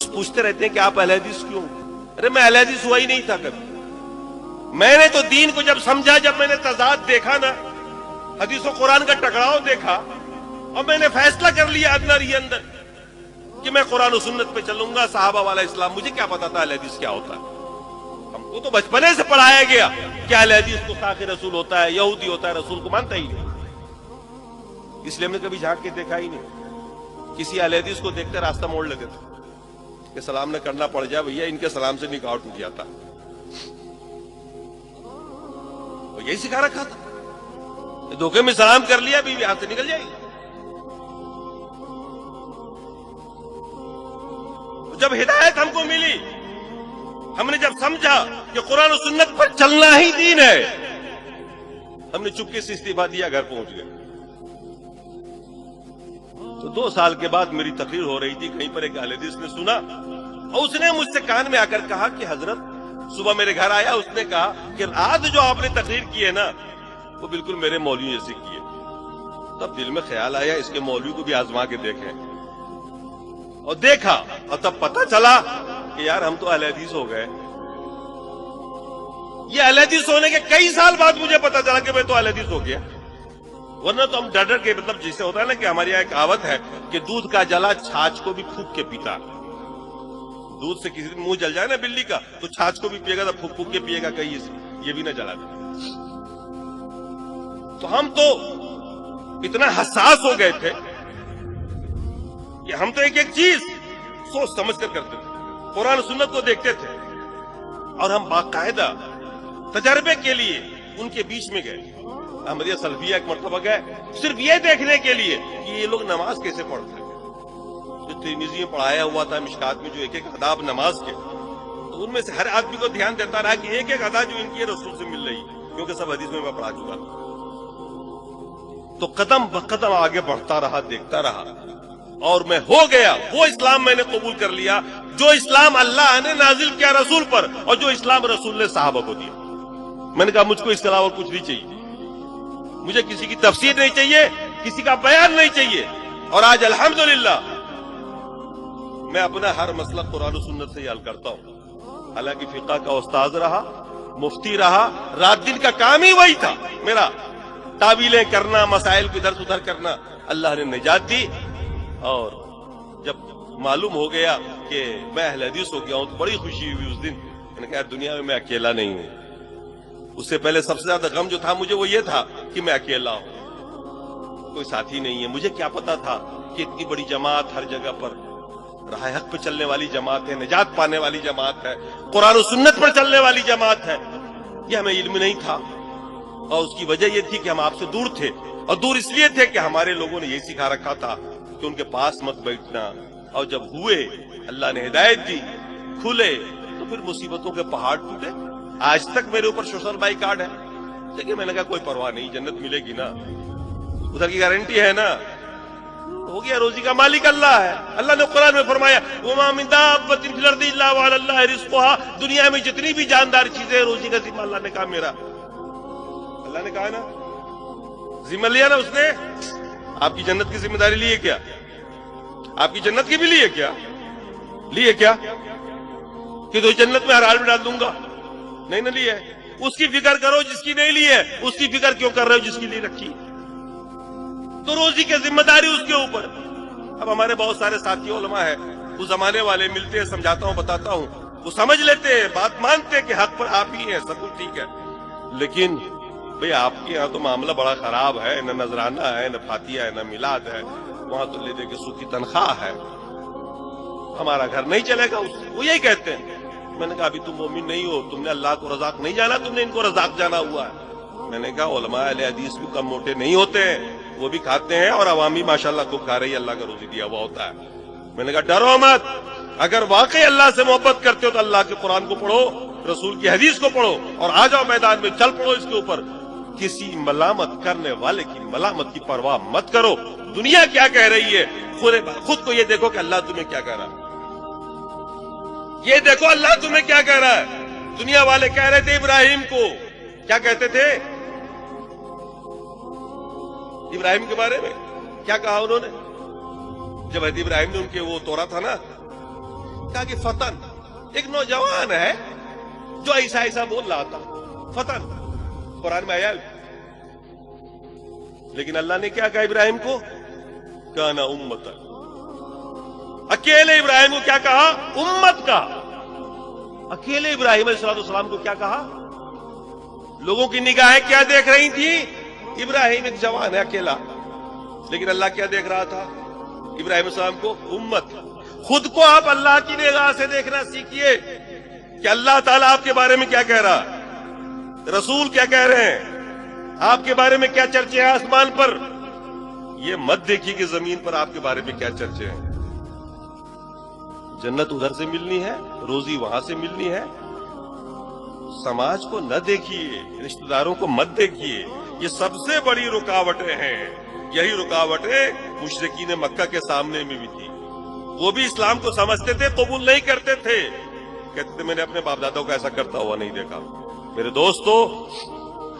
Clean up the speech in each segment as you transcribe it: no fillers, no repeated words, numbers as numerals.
دوست پوچھتے رہتے ہیں کہ آپ اہل حدیث کیوں؟ ارے میں اہل حدیث ہوا ہی نہیں تھا کبھی. میں نے تو دین کو جب سمجھا، جب میں نے تضاد دیکھا نا، حدیث و قرآن کا ٹکراؤ دیکھا، اور میں نے فیصلہ کر لیا اندر ہی اندر کہ میں قرآن و سنت پہ چلوں گا، صحابہ والا اسلام. مجھے کیا پتا تھا اہل حدیث کیا ہوتا ہے؟ ہم کو تو بچپنے سے پڑھایا گیا کہ اہل حدیث کو ساقی رسول ہوتا ہے، یہودی ہوتا ہے، رسول کو مانتا ہی نہیں. اس لیے ہم نے کبھی جھانک کے دیکھا ہی نہیں. کسی اہل حدیث کو دیکھتے راستہ موڑ لیتے تھے کہ سلام نہ کرنا پڑ جائے بھیا، ان کے سلام سے نکاح ٹوٹ جاتا. یہی سکھا رکھا تھا، دھوکے میں سلام کر لیا بیوی ہاتھ سے نکل جائے گی. جب ہدایت ہم کو ملی، ہم نے جب سمجھا کہ قرآن و سنت پر چلنا ہی دین ہے، ہم نے چپکے سے استعفا دیا، گھر پہنچ گئے. تو 2 سال کے بعد میری تقریر ہو رہی تھی، کہیں پر ایک اہل حدیث نے سنا اور اس نے مجھ سے کان میں آ کر کہا کہ حضرت، صبح میرے گھر آیا، اس نے کہا کہ رات جو آپ نے تقریر کی ہے نا، وہ بالکل میرے مولوی جیسی کی ہے. تب دل میں خیال آیا اس کے مولوی کو بھی آزما کے دیکھیں، اور دیکھا، اور تب پتہ چلا کہ یار ہم تو اہل حدیث ہو گئے. یہ اہل حدیث ہونے کے کئی سال بعد مجھے پتا چلا کہ میں تو اہل حدیث ہو گیا. ورنہ تو ہم ڈر ڈر کے، مطلب جسے ہوتا ہے نا کہ ہماری یہاں ایک کہاوت ہے کہ دودھ کا جلا چھاچھ کو بھی پھونک کے پیتا. دودھ سے کسی دن منہ جل جائے نا بلی کا، تو چھاچھ کو بھی پیے گا، تو پھونک پھونک کے پیے گا، کہیں یہ بھی نہ جلا دے. تو ہم تو اتنا حساس ہو گئے تھے کہ ہم تو ایک ایک چیز سوچ سمجھ کر کرتے تھے، قرآن و سنت کو دیکھتے تھے، اور ہم باقاعدہ تجربے کے لیے ان کے بیچ میں گئے. احمدیہ سلفیہ ایک مرتبہ گئے صرف یہ دیکھنے کے لیے کہ یہ لوگ نماز کیسے پڑھتے ہیں. جو ترمذی میں پڑھایا ہوا تھا مشکات میں، جو ایک ایک آداب نماز کے، تو ان میں سے ہر آدمی کو دھیان دیتا رہا کہ ایک ایک ادا جو ان کی رسول سے مل رہی، کیونکہ سب حدیث میں پڑھا چکا تھا. تو قدم بقدم آگے بڑھتا رہا، دیکھتا رہا، اور میں ہو گیا وہ اسلام میں نے قبول کر لیا جو اسلام اللہ نے نازل کیا رسول پر، اور جو اسلام رسول نے صحابہ کو دیا. میں نے کہا مجھ کو اس کے علاوہ کچھ نہیں چاہیے، مجھے کسی کی تفسیر نہیں چاہیے، کسی کا بیان نہیں چاہیے. اور آج الحمدللہ میں اپنا ہر مسئلہ قرآن و سنت سے ہی حل کرتا ہوں. حالانکہ فقہ کا استاذ رہا، مفتی رہا، رات دن کا کام ہی وہی تھا میرا، تعویلیں کرنا، مسائل کو ادھر ادھر کرنا. اللہ نے نجات دی، اور جب معلوم ہو گیا کہ میں اہل حدیث ہو گیا ہوں تو بڑی خوشی ہوئی اس دن. میں نے کہا دنیا میں اکیلا نہیں ہوں. اس سے پہلے سب سے زیادہ غم جو تھا مجھے وہ یہ تھا کہ میں اکیلا ہوں، کوئی ساتھی نہیں ہے. مجھے کیا پتا تھا کہ اتنی بڑی جماعت ہر جگہ پر راہ حق پہ چلنے والی جماعت ہے، نجات پانے والی جماعت ہے، قرآن و سنت پر چلنے والی جماعت ہے. یہ ہمیں علم نہیں تھا، اور اس کی وجہ یہ تھی کہ ہم آپ سے دور تھے، اور دور اس لیے تھے کہ ہمارے لوگوں نے یہی سکھا رکھا تھا کہ ان کے پاس مت بیٹھنا. اور جب ہوئے، اللہ نے ہدایت دی، کھلے، تو پھر مصیبتوں کے پہاڑ ٹوٹے. آج تک میرے اوپر سوشل بائی کارڈ ہے، لیکن میں نے کہا کوئی پرواہ نہیں، جنت ملے گی نا، ادھر کی گارنٹی ہے نا. ہو گیا، روزی کا مالک اللہ ہے. اللہ نے قرآن میں فرمایا وَمَا مِن دَابَّةٍ فِي الْأَرْضِ إِلَّا وَعَلَى اللَّهِ رِزْقُهَا. دنیا میں جتنی بھی جاندار چیزیں، روزی کا ذمہ اللہ نے کہا میرا. اللہ نے کہا نا، ذمہ لیا نا اس نے. آپ کی جنت کی ذمہ داری لیے کیا؟ آپ کی جنت کی بھی لیے کیا؟ لیے کیا کہ تو جنت میں ہر حال میں ڈال دوں گا؟ نہیں نہ لیے. اس کی فکر کرو جس کی نہیں لی ہے. اس کی فکر کیوں کر رہے ہو جس کی لیے رکھی؟ تو روزی کی ذمہ داری اس کے اوپر. اب ہمارے بہت سارے ساتھی علماء ہیں، وہ زمانے والے ملتے ہیں، سمجھاتا ہوں، بتاتا ہوں، وہ سمجھ لیتے ہیں، بات مانتے ہیں کہ حق پر آپ ہی ہیں، سب کچھ ٹھیک ہے. لیکن بھئی آپ کے یہاں تو معاملہ بڑا خراب ہے، نہ نذرانہ ہے، نہ فاتحہ ہے، نہ میلاد ہے، وہاں تو لے دے کے سو کی تنخواہ ہے، ہمارا گھر نہیں چلے گا اس سے. وہ یہی کہتے ہیں. میں نے کہا ابھی تم مومن نہیں ہو، تم نے اللہ کو رزاق نہیں جانا، تم نے ان کو رزاق جانا ہوا ہے. میں نے کہا علماء اہل حدیث بھی کم موٹے نہیں ہوتے ہیں، وہ بھی کھاتے ہیں، اور عوامی ماشاءاللہ کو کھا رہی ہے، اللہ کا روزی دیا ہوا ہوتا ہے. میں نے کہا ڈرو مت، اگر واقعی اللہ سے محبت کرتے ہو تو اللہ کے قرآن کو پڑھو، رسول کی حدیث کو پڑھو، اور آ جاؤ میدان میں، چل پڑو اس کے اوپر. کسی ملامت کرنے والے کی ملامت کی پرواہ مت کرو. دنیا کیا کہہ رہی ہے، خود کو یہ دیکھو کہ اللہ تمہیں کیا کہہ رہا ہے. یہ دیکھو اللہ تمہیں کیا کہہ رہا ہے. دنیا والے کہہ رہے تھے ابراہیم کو، کیا کہتے تھے ابراہیم کے بارے میں؟ کیا کہا انہوں نے جب حضرت ابراہیم نے ان کے وہ توڑا تھا نا، کہا کہ فتن، ایک نوجوان ہے جو ایسا ایسا بول رہا تھا، فتن قرآن میں آیا. لیکن اللہ نے کیا کہا ابراہیم کو؟ کانا امتا، اکیلے ابراہیم کو کیا کہا؟ امت کا. اکیلے ابراہیم علیہ السلام کو کیا کہا؟ لوگوں کی نگاہیں کیا دیکھ رہی تھی؟ ابراہیم ایک جوان ہے اکیلا، لیکن اللہ کیا دیکھ رہا تھا؟ ابراہیم علیہ السلام کو امت. خود کو آپ اللہ کی نگاہ سے دیکھنا سیکھیے کہ اللہ تعالیٰ آپ کے بارے میں کیا کہہ رہا، رسول کیا کہہ رہے ہیں، آپ کے بارے میں کیا چرچے ہیں آسمان پر. یہ مت دیکھیے کہ زمین پر آپ کے بارے میں کیا چرچے ہیں. جنت ادھر سے ملنی ہے، روزی وہاں سے ملنی ہے. سماج کو نہ دیکھیے، رشتہ داروں کو مت دیکھیے. یہ سب سے بڑی رکاوٹیں ہیں. یہی رکاوٹیں مشرکین مکہ کے سامنے میں بھی تھی. وہ بھی اسلام کو سمجھتے تھے، قبول نہیں کرتے تھے. کہتے تھے میں نے اپنے باپ داداؤں کو ایسا کرتا ہوا نہیں دیکھا. میرے دوستو،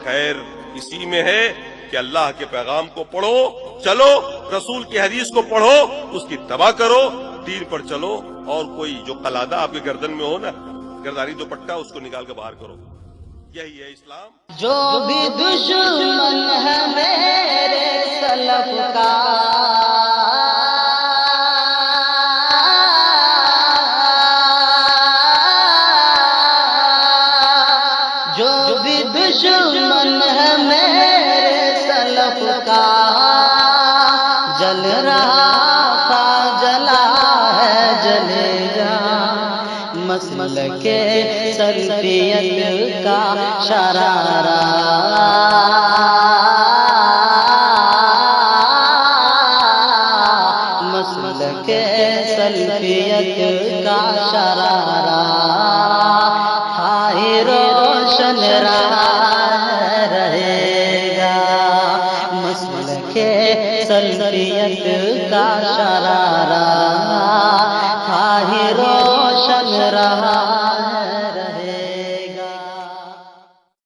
خیر اسی میں ہے کہ اللہ کے پیغام کو پڑھو، چلو رسول کی حدیث کو پڑھو، اس کی اتباع کرو، دین پر چلو. اور کوئی جو قلادہ آپ کے گردن میں ہو نا، گرداری دوپٹہ، اس کو نکال کے باہر کرو. یہی ہے اسلام. جو بھی دشمن ہے میرے سلف کا، جو بھی دشمن ہے میرے سلف کا، جل رہا تھا جلا ہے جلے گا. مسلک سلفیت کا شرارہ، مسلک سلفیت کا شرارہ، ہائے روشن رہے گا. مسلک سلفیت کا شرارہ، ہائے